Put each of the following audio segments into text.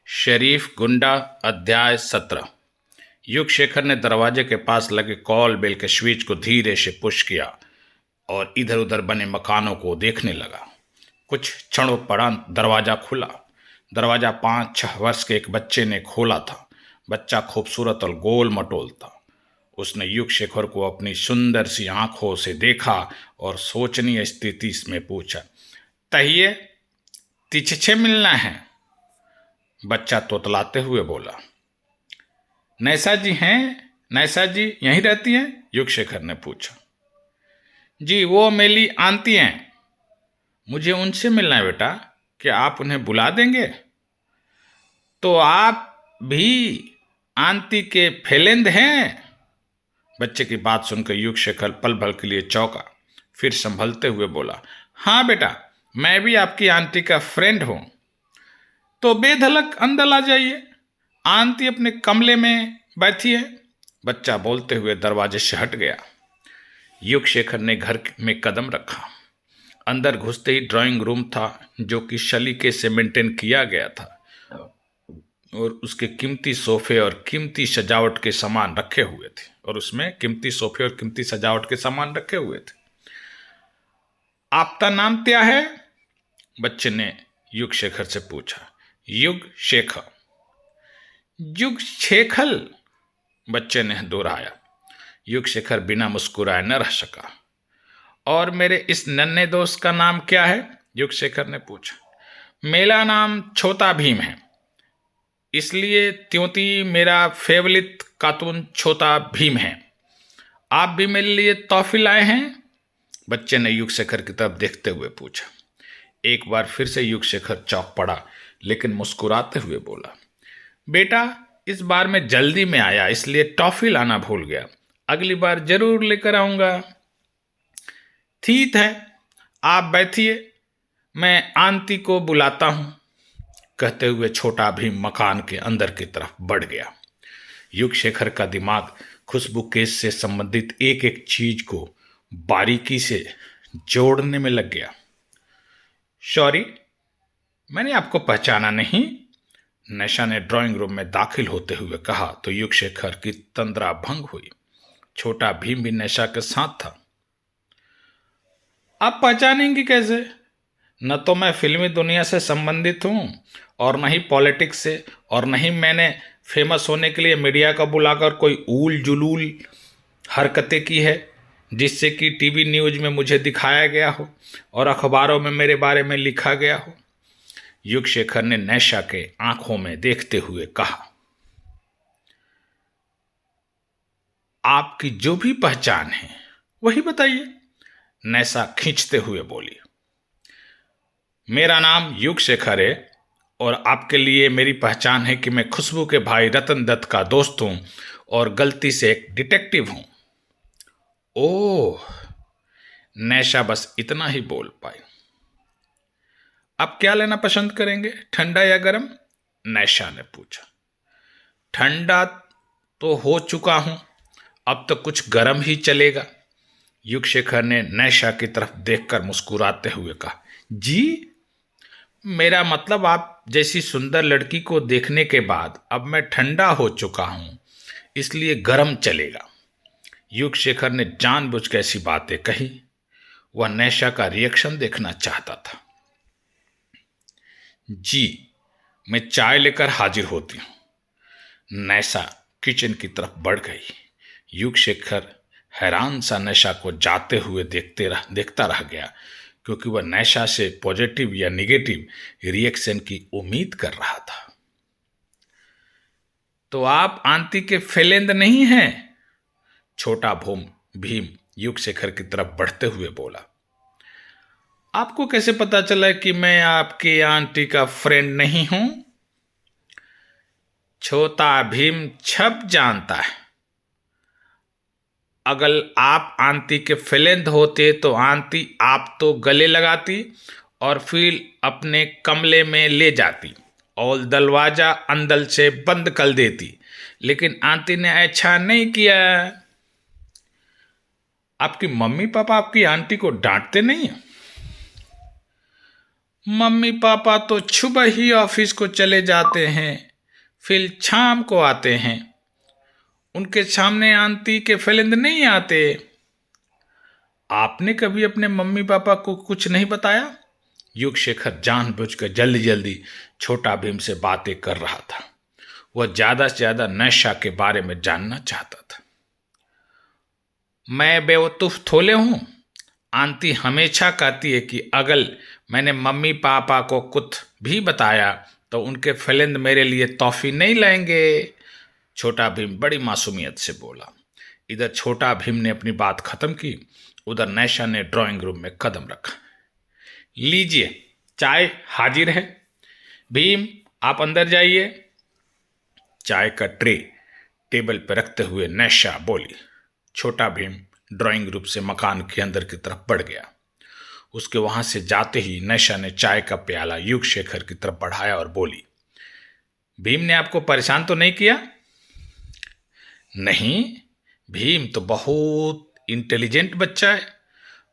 शरीफ गुंडा अध्याय 17। युगशेखर ने दरवाजे के पास लगे कॉल बेल के स्विच को धीरे से पुश किया और इधर उधर बने मकानों को देखने लगा। कुछ क्षणोपरांत दरवाजा खुला। दरवाजा 5-6 वर्ष के एक बच्चे ने खोला था। बच्चा खूबसूरत और गोल मटोल था। उसने युगशेखर को अपनी सुंदर सी आंखों से देखा और सोचनीय स्थिति में पूछा, तहिए तिछे मिलना है? बच्चा तोतलाते हुए बोला, नैसा जी हैं? नैसा जी यहीं रहती हैं? युगशेखर ने पूछा। जी, वो मेरी आंटी हैं। मुझे उनसे मिलना है बेटा। क्या आप उन्हें बुला देंगे? तो आप भी आंटी के फेलेंद हैं? बच्चे की बात सुनकर युगशेखर पल भर के लिए चौंका, फिर संभलते हुए बोला, हाँ बेटा, मैं भी आपकी आंटी का फ्रेंड हूं। तो बेधड़क अंदर आ जाइए, आंटी अपने कमरे में बैठी है। बच्चा बोलते हुए दरवाजे से हट गया। युगशेखर ने घर में कदम रखा। अंदर घुसते ही ड्राइंग रूम था, जो कि सलीके से मेंटेन किया गया था और उसके कीमती सोफे और कीमती सजावट के सामान रखे हुए थे। आपका नाम क्या है? बच्चे ने युगशेखर से पूछा। युगशेखर। युगशेखर, बच्चे ने दोहराया। युगशेखर बिना मुस्कुराए न रह सका। और मेरे इस नन्हे दोस्त का नाम क्या है? युगशेखर ने पूछा। मेरा नाम छोटा भीम है, इसलिए त्योंति मेरा फेवरेट कार्टून छोटा भीम है। आप भी मेरे लिए तोहफे लाए हैं? बच्चे ने युगशेखर की तरफ देखते हुए पूछा। एक बार फिर से युगशेखर चौंक पड़ा, लेकिन मुस्कुराते हुए बोला, बेटा, इस बार मैं जल्दी में आया, इसलिए टॉफी लाना भूल गया। अगली बार जरूर लेकर आऊंगा। ठीक है, आप बैठिए, मैं आंटी को बुलाता हूं। कहते हुए छोटा भीम मकान के अंदर की तरफ बढ़ गया। युगशेखर का दिमाग खुशबू केस से संबंधित एक एक चीज को बारीकी से जोड़ने में लग गया। सॉरी, मैंने आपको पहचाना नहीं, नैशा ने ड्राइंग रूम में दाखिल होते हुए कहा तो युगशेखर की तंद्रा भंग हुई। छोटा भीम भी नैशा के साथ था। आप पहचानेंगी कैसे? न तो मैं फिल्मी दुनिया से संबंधित हूं और न ही पॉलिटिक्स से, और न ही मैंने फेमस होने के लिए मीडिया को बुलाकर कोई ऊल जुलूल हरकतें की है, जिससे कि टीवी न्यूज में मुझे दिखाया गया हो और अखबारों में मेरे बारे में लिखा गया हो। युगशेखर ने नैशा के आंखों में देखते हुए कहा, आपकी जो भी पहचान है वही बताइए। नैशा खींचते हुए बोली, मेरा नाम युगशेखर है और आपके लिए मेरी पहचान है कि मैं खुशबू के भाई रतन दत्त का दोस्त हूं और गलती से एक डिटेक्टिव हूं। ओह, नैशा बस इतना ही बोल पाई। आप क्या लेना पसंद करेंगे, ठंडा या गर्म? नैशा ने पूछा। ठंडा तो हो चुका हूं, अब तो कुछ गर्म ही चलेगा। युगशेखर ने नैशा की तरफ देखकर मुस्कुराते हुए कहा, जी, मेरा मतलब आप जैसी सुंदर लड़की को देखने के बाद अब मैं ठंडा हो चुका हूं, इसलिए गर्म चलेगा। युगशेखर ने जानबूझ के ऐसी बातें कही। वह नैशा का रिएक्शन देखना चाहता था। जी, मैं चाय लेकर हाजिर होती हूं। नैशा किचन की तरफ बढ़ गई। युगशेखर हैरान सा नैशा को जाते हुए देखता रह गया, क्योंकि वह नैशा से पॉजिटिव या निगेटिव रिएक्शन की उम्मीद कर रहा था। तो आप आंटी के फेलेंद नहीं हैं? छोटा भीम युगशेखर की तरफ बढ़ते हुए बोला। आपको कैसे पता चला कि मैं आपकी आंटी का फ्रेंड नहीं हूं? छोटा भीम छप जानता है। अगर आप आंटी के फ्रेंड होते तो आंटी आप तो गले लगाती और फिर अपने कमरे में ले जाती और दरवाजा अंदर से बंद कर देती, लेकिन आंटी ने ऐसा नहीं किया। आपकी मम्मी पापा आपकी आंटी को डांटते नहीं? मम्मी पापा तो सुबह ही ऑफिस को चले जाते हैं, फिर शाम को आते हैं। उनके सामने आंटी के फलिंद नहीं आते। आपने कभी अपने मम्मी पापा को कुछ नहीं बताया? युगशेखर जानबूझकर जल्दी जल्दी छोटा भीम से बातें कर रहा था। वह ज्यादा से ज्यादा नशा के बारे में जानना चाहता था। मैं बेवकूफ थोले हूं। आंटी हमेशा कहती है कि अगर मैंने मम्मी पापा को कुछ भी बताया तो उनके फलिंद मेरे लिए टॉफी नहीं लाएंगे। छोटा भीम बड़ी मासूमियत से बोला। इधर छोटा भीम ने अपनी बात खत्म की, उधर नैशा ने ड्राइंग रूम में कदम रखा। लीजिए, चाय हाजिर है। भीम, आप अंदर जाइए। चाय का ट्रे टेबल पर रखते हुए नैशा बोली। छोटा भीम ड्राइंग रूम से मकान के अंदर की तरफ बढ़ गया। उसके वहां से जाते ही नैशा ने चाय का प्याला युगशेखर की तरफ बढ़ाया और बोली, भीम ने आपको परेशान तो नहीं किया? नहीं, भीम तो बहुत इंटेलिजेंट बच्चा है।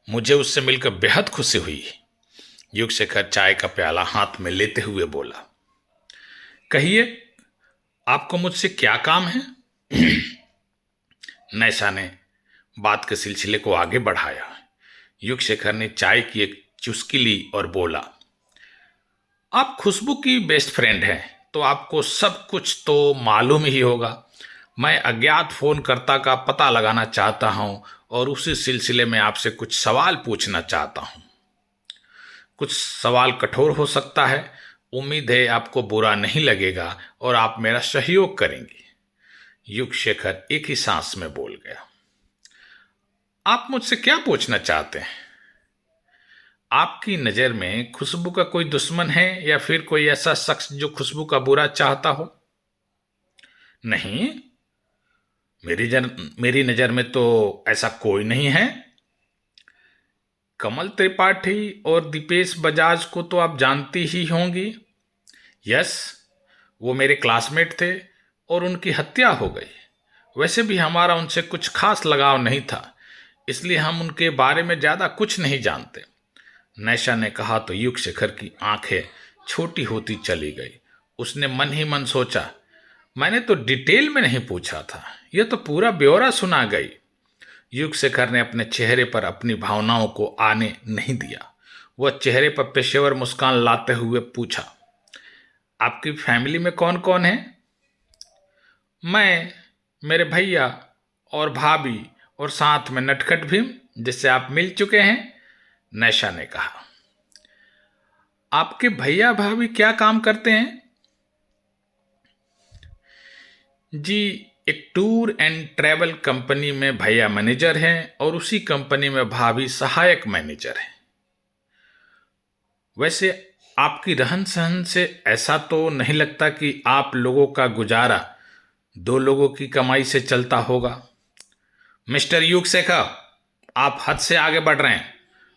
मुझे उससे मिलकर बेहद खुशी हुई। युगशेखर चाय का प्याला हाथ में लेते हुए बोला। कहिए, आपको मुझसे क्या काम है? नैशा ने बात के सिलसिले को आगे बढ़ाया। युगशेखर ने चाय की एक चुस्की ली और बोला, आप खुशबू की बेस्ट फ्रेंड हैं तो आपको सब कुछ तो मालूम ही होगा। मैं अज्ञात फोनकर्ता का पता लगाना चाहता हूं और उसी सिलसिले में आपसे कुछ सवाल पूछना चाहता हूं। कुछ सवाल कठोर हो सकता है, उम्मीद है आपको बुरा नहीं लगेगा और आप मेरा सहयोग करेंगे। युगशेखर एक ही सांस में बोल गया। आप मुझसे क्या पूछना चाहते हैं? आपकी नज़र में खुशबू का कोई दुश्मन है या फिर कोई ऐसा शख्स जो खुशबू का बुरा चाहता हो? नहीं, मेरी नज़र में तो ऐसा कोई नहीं है। कमल त्रिपाठी और दीपेश बजाज को तो आप जानती ही होंगी। यस, वो मेरे क्लासमेट थे और उनकी हत्या हो गई। वैसे भी हमारा उनसे कुछ खास लगाव नहीं था, इसलिए हम उनके बारे में ज़्यादा कुछ नहीं जानते। नैशा ने कहा तो युगशेखर की आंखें छोटी होती चली गई। उसने मन ही मन सोचा, मैंने तो डिटेल में नहीं पूछा था, यह तो पूरा ब्यौरा सुना गई। युगशेखर ने अपने चेहरे पर अपनी भावनाओं को आने नहीं दिया। वह चेहरे पर पेशेवर मुस्कान लाते हुए पूछा, आपकी फैमिली में कौन कौन है? मैं, मेरे भैया और भाभी और साथ में नटखट भीम जिससे आप मिल चुके हैं। नैशा ने कहा। आपके भैया भाभी क्या काम करते हैं? जी, एक टूर एंड ट्रैवल कंपनी में भैया मैनेजर हैं और उसी कंपनी में भाभी सहायक मैनेजर हैं। वैसे आपकी रहन सहन से ऐसा तो नहीं लगता कि आप लोगों का गुजारा दो लोगों की कमाई से चलता होगा। मिस्टर युगशेखर, आप हद से आगे बढ़ रहे हैं।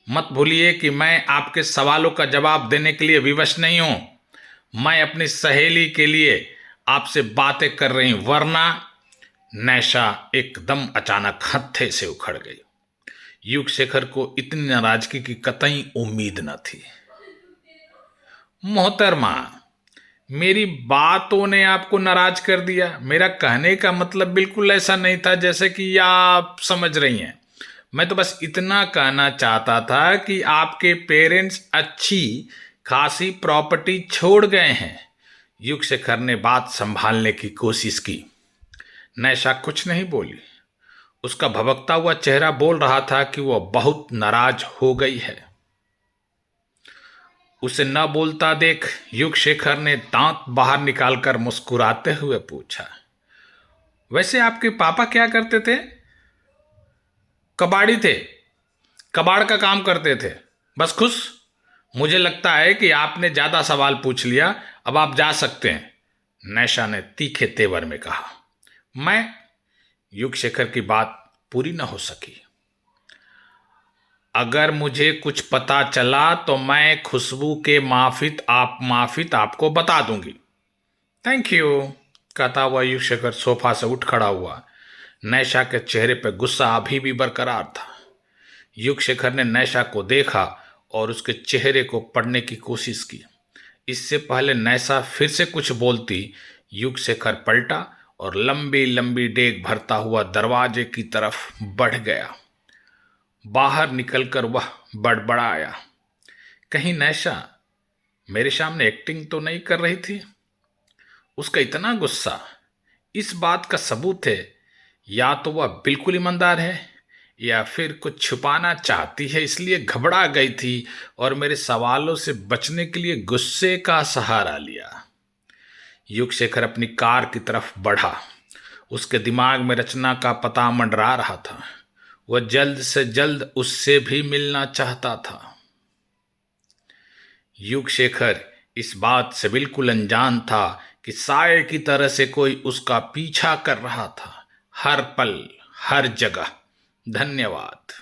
मत भूलिए कि मैं आपके सवालों का जवाब देने के लिए विवश नहीं हूं। मैं अपनी सहेली के लिए आपसे बातें कर रही हूं, वरना। नैशा एकदम अचानक हत्थे से उखड़ गई। युगशेखर को इतनी नाराजगी की कतई उम्मीद न थी। मोहतरमा, मेरी बातों ने आपको नाराज कर दिया? मेरा कहने का मतलब बिल्कुल ऐसा नहीं था जैसे कि आप समझ रही हैं। मैं तो बस इतना कहना चाहता था कि आपके पेरेंट्स अच्छी खासी प्रॉपर्टी छोड़ गए हैं। युगशेखर ने बात संभालने की कोशिश की। नैशा कुछ नहीं बोली। उसका भभकता हुआ चेहरा बोल रहा था कि वह बहुत नाराज हो गई है। उसे न बोलता देख युगशेखर ने दांत बाहर निकालकर मुस्कुराते हुए पूछा, वैसे आपके पापा क्या करते थे? कबाड़ी थे, कबाड़ का काम करते थे। बस खुश। मुझे लगता है कि आपने ज्यादा सवाल पूछ लिया, अब आप जा सकते हैं। नैशा ने तीखे तेवर में कहा। मैं? युगशेखर की बात पूरी न हो सकी। अगर मुझे कुछ पता चला तो मैं खुशबू के माफित आपको बता दूंगी। थैंक यू, कहता हुआ युगशेखर सोफा से उठ खड़ा हुआ। नैशा के चेहरे पर गुस्सा अभी भी बरकरार था। युगशेखर ने नैशा को देखा और उसके चेहरे को पढ़ने की कोशिश की। इससे पहले नैसा फिर से कुछ बोलती, युगशेखर पलटा और लंबी लंबी डेग भरता हुआ दरवाजे की तरफ बढ़ गया। बाहर निकलकर वह बड़बड़ाया, कहीं नैशा मेरे सामने एक्टिंग तो नहीं कर रही थी? उसका इतना गुस्सा, इस बात का सबूत है या तो वह बिल्कुल ईमानदार है या फिर कुछ छुपाना चाहती है, इसलिए घबरा गई थी और मेरे सवालों से बचने के लिए गुस्से का सहारा लिया। युगशेखर अपनी कार की तरफ बढ़ा। उसके दिमाग में रचना का पता मंडरा रहा था। वह जल्द से जल्द उससे भी मिलना चाहता था। युगशेखर इस बात से बिल्कुल अनजान था कि साये की तरह से कोई उसका पीछा कर रहा था, हर पल हर जगह। धन्यवाद।